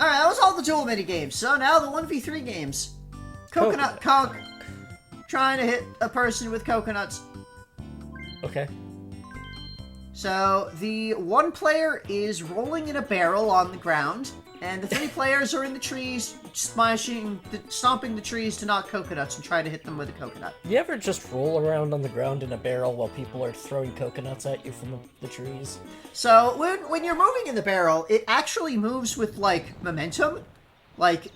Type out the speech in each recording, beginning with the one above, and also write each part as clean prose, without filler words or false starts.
Alright, that was all the duel mini games. So now the 1v3 games. Coconut Conk trying to hit a person with coconuts. Okay. So the one player is rolling in a barrel on the ground, and the three players are in the trees, stomping the trees to knock coconuts and try to hit them with a coconut. You ever just roll around on the ground in a barrel while people are throwing coconuts at you from the trees? So when you're moving in the barrel, it actually moves with, like, momentum. Like,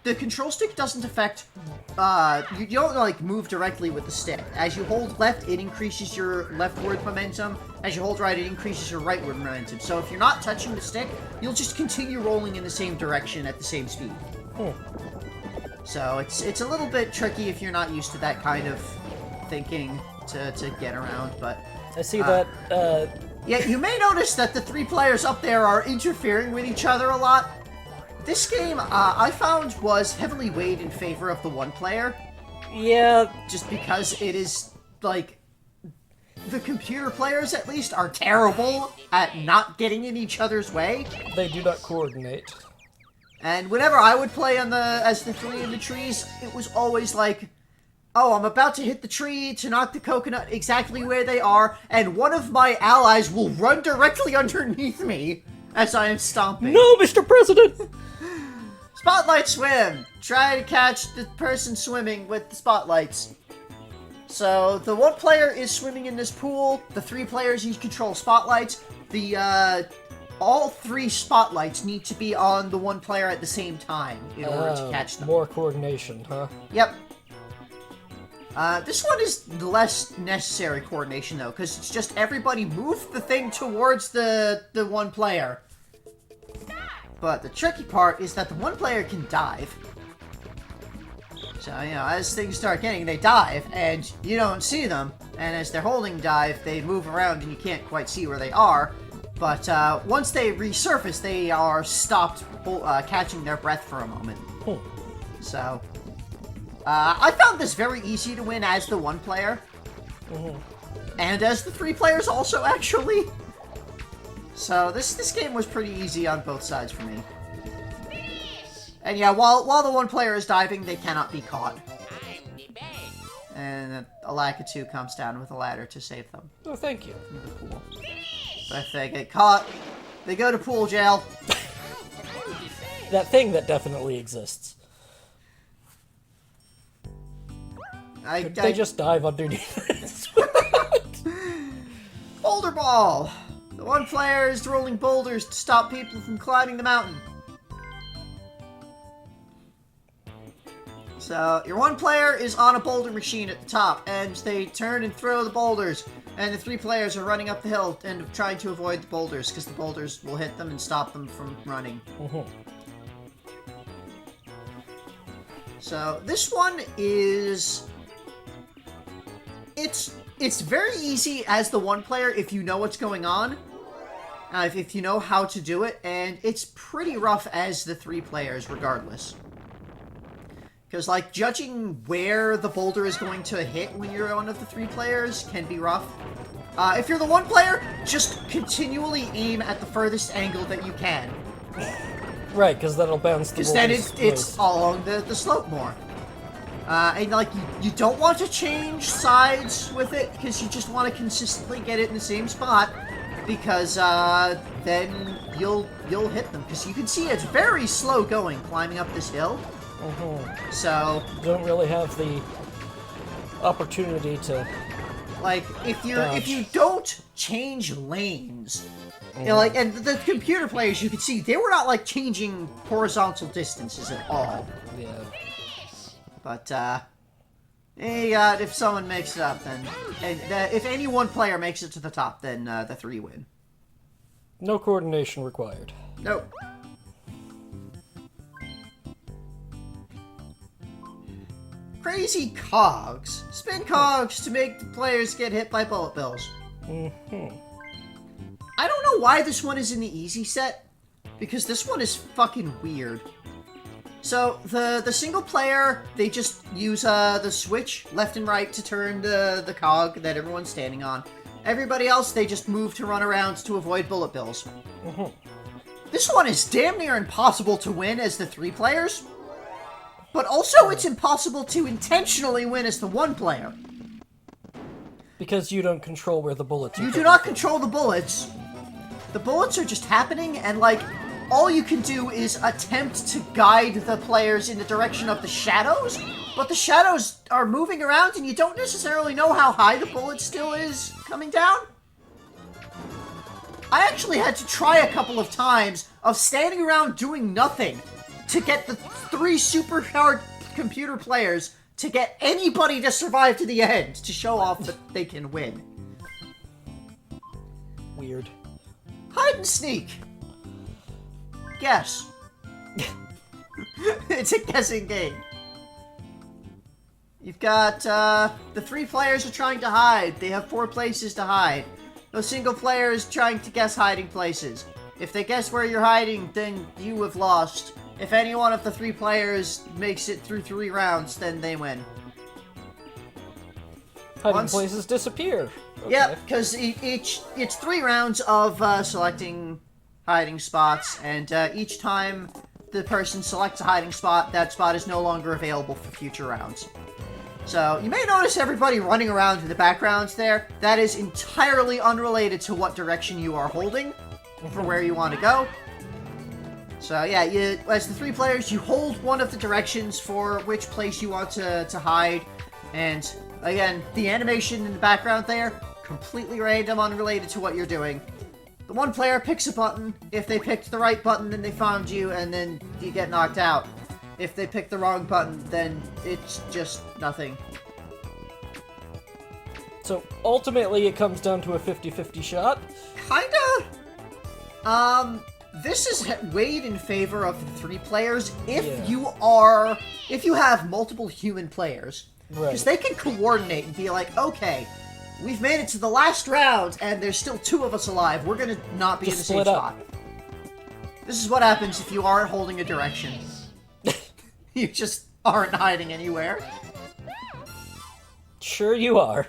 the control stick doesn't affect, you don't, like, move directly with the stick. As you hold left, it increases your leftward momentum. As you hold right, it increases your rightward momentum. So if you're not touching the stick, you'll just continue rolling in the same direction at the same speed. So it's a little bit tricky if you're not used to that kind of thinking to get around, but... I see that, Yeah, you may notice that the three players up there are interfering with each other a lot. This game, I found, was heavily weighed in favor of the one player. Yeah. Just because it is, like, the computer players, at least, are terrible at not getting in each other's way. They do not coordinate. And whenever I would play as the three in the trees, it was always like, oh, I'm about to hit the tree to knock the coconut exactly where they are, and one of my allies will run directly underneath me as I am stomping. No, Mr. President! Spotlight swim! Try to catch the person swimming with the spotlights. So, the one player is swimming in this pool, the three players each control spotlights. All three spotlights need to be on the one player at the same time in order to catch them. More coordination, huh? Yep. This one is less necessary coordination, though, because it's just everybody move the thing towards the one player. But the tricky part is that the one player can dive. So, you know, as things start getting, they dive, and you don't see them. And as they're holding dive, they move around, and you can't quite see where they are. But once they resurface, they are stopped catching their breath for a moment. So, I found this very easy to win as the one player. And as the three players also, actually. So, this game was pretty easy on both sides for me. And yeah, while the one player is diving, they cannot be caught. And Alakitu comes down with a ladder to save them. Oh, thank you. In the pool. But if they get caught, they go to pool jail. That thing that definitely exists. They just dive underneath it. Boulder Ball! The one player is rolling boulders to stop people from climbing the mountain. So, your one player is on a boulder machine at the top, and they turn and throw the boulders. And the three players are running up the hill and trying to avoid the boulders, because the boulders will hit them and stop them from running. So, this one is... It's very easy as the one player if you know what's going on. If you know how to do it, and it's pretty rough as the three players, regardless. Because, like, judging where the boulder is going to hit when you're one of the three players can be rough. If you're the one player, just continually aim at the furthest angle that you can. Right, because that'll bounce the Because then it's all along the slope more. And, like, you don't want to change sides with it, because you just want to consistently get it in the same spot. Because, then you'll hit them. Because you can see it's very slow going, climbing up this hill. So... don't really have the opportunity to... like, if you don't change lanes... you know, like, and the computer players, you can see, they were not, like, changing horizontal distances at all. Yeah. But, if someone makes it up, then... and, if any one player makes it to the top, then, the three win. No coordination required. Nope. Crazy Cogs. Spin Cogs to make the players get hit by bullet bills. I don't know why this one is in the easy set, because this one is fucking weird. So, the single player, they just use the switch left and right to turn the cog that everyone's standing on. Everybody else, they just move to run around to avoid bullet bills. This one is damn near impossible to win as the 3 players, but also it's impossible to intentionally win as the 1 player. Because you don't control where the bullets are. You do not control the bullets. The bullets are just happening, and, like, all you can do is attempt to guide the players in the direction of the shadows, but the shadows are moving around, and you don't necessarily know how high the bullet still is coming down. I actually had to try a couple of times of standing around doing nothing to get the 3 super hard computer players to get anybody to survive to the end to show off that they can win. Weird. Hide and sneak. Guess. It's a guessing game. You've got, the 3 players are trying to hide. They have 4 places to hide. No single player is trying to guess hiding places. If they guess where you're hiding, then you have lost. If any one of the 3 players makes it through 3 rounds, then they win. Hiding places disappear. Okay. Yep, because it's 3 rounds of selecting hiding spots, and each time the person selects a hiding spot, that spot is no longer available for future rounds. So, you may notice everybody running around in the backgrounds there. That is entirely unrelated to what direction you are holding for where you want to go. So, yeah, as the 3 players, you hold one of the directions for which place you want to hide. And, again, the animation in the background there, completely random, unrelated to what you're doing. The 1 player picks a button. If they picked the right button, then they found you, and then you get knocked out. If they pick the wrong button, then it's just nothing. So, ultimately, it comes down to a 50-50 shot? Kinda. This is weighed in favor of the 3 players if you have multiple human players. Right. Because they can coordinate and be like, okay, we've made it to the last round, and there's still 2 of us alive. We're gonna not be in the same spot. This is what happens if you aren't holding a direction. You just aren't hiding anywhere. Sure you are.